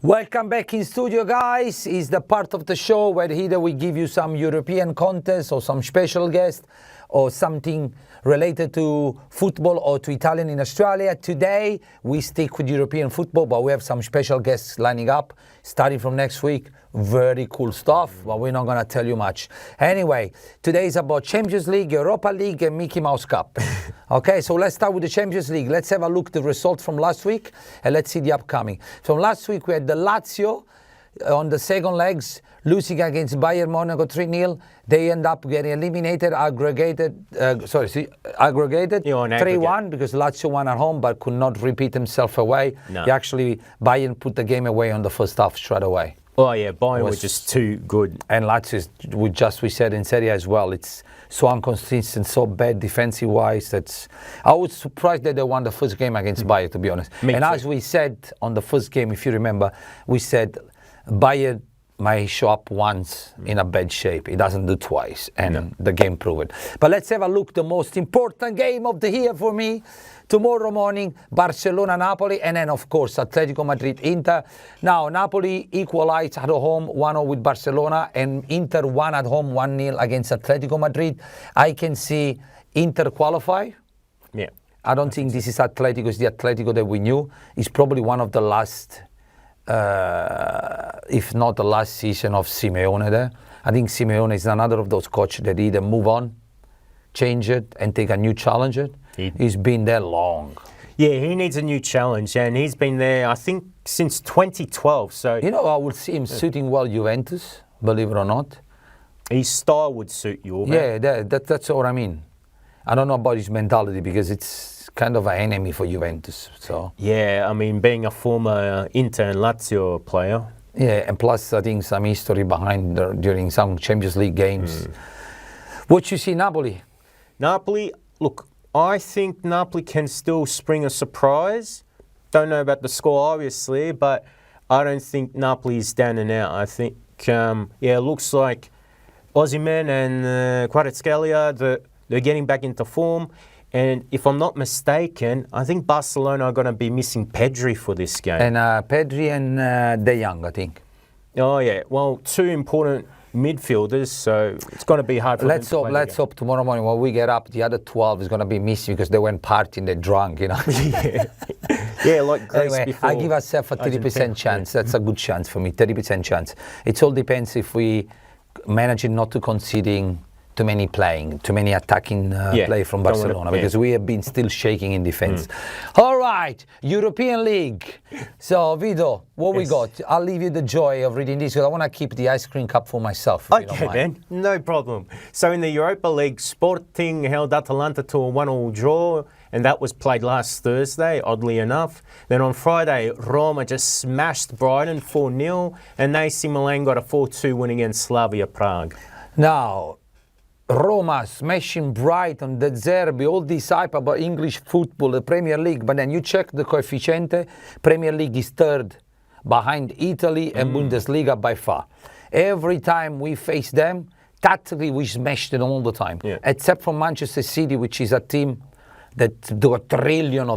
Welcome back in studio, guys. It's the part of the show where either we give you some European contest or some special guest or something related to football or to Italian in Australia. Today, we stick with European football, but we have some special guests lining up starting from next week. Very cool stuff, but we're not going to tell you much. Anyway, today is about Champions League, Europa League, and Mickey Mouse Cup. Okay, so let's start with the Champions League. Let's have a look at the results from last week, and let's see the upcoming. From last week, we had the Lazio on the second legs, losing against Bayern Monaco 3-0. They end up getting eliminated, aggregated 3-1 because Lazio won at home but could not repeat himself away. No. Bayern put the game away on the first half straight away. Oh yeah, Bayern were just too good. And Lazio, we said in Serie A as well, it's so inconsistent, so bad defensive-wise. I was surprised that they won the first game against Bayern, to be honest. As we said on the first game, if you remember, we said Bayern might show up once in a bad shape. It doesn't do twice, and the game proved it. But let's have a look, the most important game of the year for me. Tomorrow morning, Barcelona-Napoli, and then, of course, Atletico Madrid-Inter. Now, Napoli equalized at home 1-0 with Barcelona, and Inter won at home 1-0 against Atletico Madrid. I can see Inter qualify. Yeah. I don't think this is Atletico. It's the Atletico that we knew. It's probably one of the last, if not the last season of Simeone there. I think Simeone is another of those coaches that either move on, change it, and take a new challenger. He's been there long. Yeah, he needs a new challenge, and he's been there, I think, since 2012. So I would see him suiting well Juventus, believe it or not. His style would suit you. Yeah, that's what I mean. I don't know about his mentality because it's kind of an enemy for Juventus. So yeah, I mean, being a former Inter and Lazio player. Yeah, and plus I think some history behind during some Champions League games. What you see, Napoli? Napoli, look, I think Napoli can still spring a surprise. Don't know about the score, obviously, but I don't think Napoli is down and out. I think, it looks like Osimhen and Kvaratskhelia, they're getting back into form. And if I'm not mistaken, I think Barcelona are going to be missing Pedri for this game. And Pedri and De Jong, I think. Oh, yeah. Well, two important midfielders, so it's going to be hard for them to play. Let's hope tomorrow morning when we get up, the other 12 is going to be missing because they went partying, they're drunk, Yeah, like Greece anyway, before. I give ourselves a 30% chance. That's a good chance for me, 30% chance. It all depends if we manage not to conceding too many attacking play from Barcelona because we have been still shaking in defense. All right, European League. So, Vito, what we got? I'll leave you the joy of reading this because I want to keep the ice cream cup for myself. Okay, man, no problem. So, in the Europa League, Sporting held Atalanta to a 1-1 draw, and that was played last Thursday, oddly enough. Then on Friday, Roma just smashed Brighton 4-0, and AC Milan got a 4-2 win against Slavia Prague. Now, Roma smashing Brighton, De Zerbi, all this hype about English football, the Premier League, but then you check the coefficient, Premier League is third behind Italy and Bundesliga by far. Every time we face them, tactically we smashed them all the time, except for Manchester City, which is a team that do $1 trillion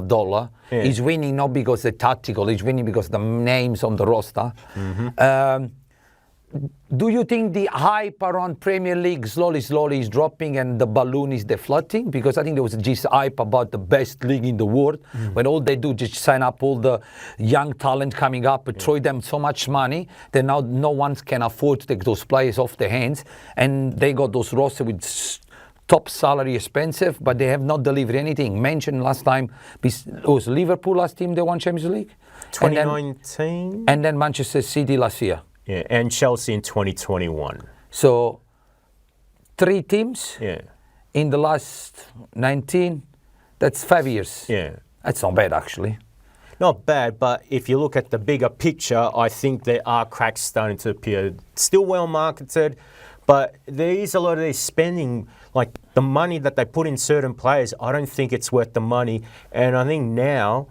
is winning not because they're tactical, it's winning because the names on the roster. Do you think the hype around Premier League slowly is dropping and the balloon is deflating? Because I think there was this hype about the best league in the world when all they do is just sign up all the young talent coming up, throw them so much money that now no one can afford to take those players off their hands, and they got those rosters with top salary, expensive, but they have not delivered anything. Mentioned last time, it was Liverpool last team they won Champions League? 2019? And then Manchester City last year. Yeah, and Chelsea in 2021. So, 3 teams in the last 19, that's 5 years. Yeah. That's not bad, actually. Not bad, but if you look at the bigger picture, I think there are cracks starting to appear. Still well marketed, but there is a lot of this spending, like the money that they put in certain players, I don't think it's worth the money. And I think now,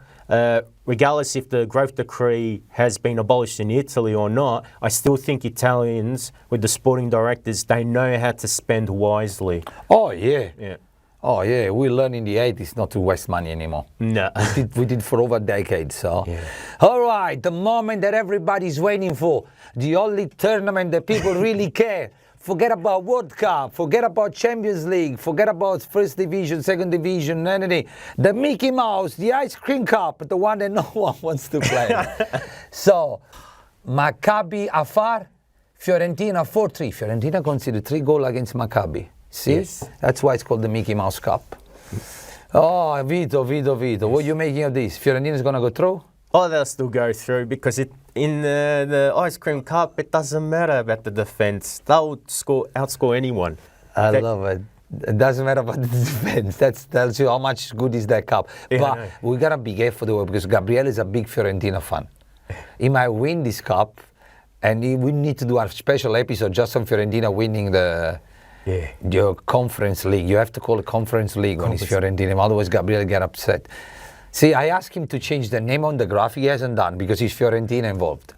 regardless if the growth decree has been abolished in Italy or not, I still think Italians, with the sporting directors, they know how to spend wisely. Oh, yeah. Oh yeah, we learned in the 80s not to waste money anymore. No. We did for over a decade, so. Yeah. All right, the moment that everybody's waiting for, the only tournament that people really care. Forget about World Cup, forget about Champions League, forget about First Division, Second Division, anything. The Mickey Mouse, the Ice Cream Cup, the one that no one wants to play. So, Maccabi Afar, Fiorentina 4-3. Fiorentina conceded 3 goals against Maccabi. See? Yes. That's why it's called the Mickey Mouse Cup. Oh, Vito. What are you making of this? Fiorentina's going to go through? Oh, they'll still go through because in the Ice Cream Cup, it doesn't matter about the defence. They'll outscore anyone. I love it. It doesn't matter about the defence. That tells you how much good is that cup. Yeah, but we got to be careful though, because Gabriele is a big Fiorentina fan. He might win this cup, and we need to do a special episode just on Fiorentina winning the Conference League. You have to call it Conference League when it's Fiorentina, otherwise Gabriele get upset. See, I asked him to change the name on the graph. He hasn't done because he's Fiorentina involved.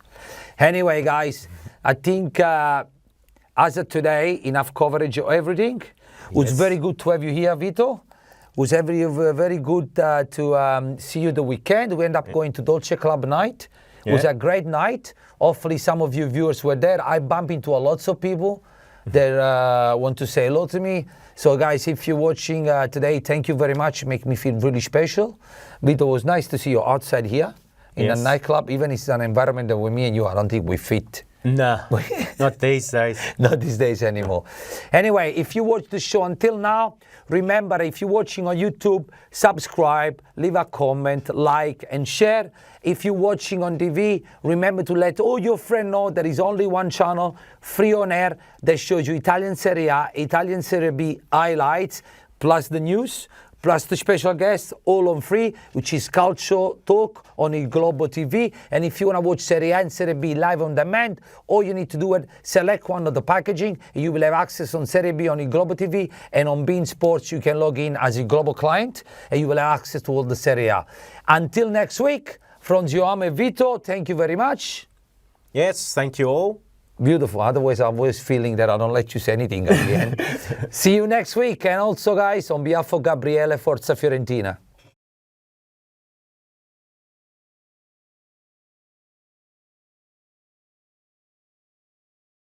Anyway, guys, I think as of today, enough coverage of everything. It was very good to have you here, Vito. It was very good to see you the weekend. We ended up going to Dolce Club night. It was a great night. Hopefully some of you viewers were there. I bumped into lots of people that want to say hello to me. So guys, if you're watching today, thank you very much. You make me feel really special. Vito, it was nice to see you outside here in a nightclub. Even if it's an environment that with me and you, I don't think we fit. Nah, not these days. Not these days anymore. Anyway, if you watch the show until now, remember, if you're watching on YouTube, subscribe, leave a comment, like, and share. If you're watching on TV, remember to let all your friends know there is only one channel, free on air, that shows you Italian Serie A, Italian Serie B highlights, plus the news, plus the special guests, all on free, which is Calcio Talk on il Globo TV. And if you want to watch Serie A and Serie B live on demand, all you need to do is select one of the packaging. You will have access on Serie B on il Globo TV, and on Bein Sports you can log in as a Globo client, and you will have access to all the Serie A. Until next week, from Gioame Vito, thank you very much. Yes, thank you all. Beautiful. Otherwise, I'm always feeling that I don't let you say anything at the end. See you next week. And also, guys, on behalf of Gabriele, Forza Fiorentina.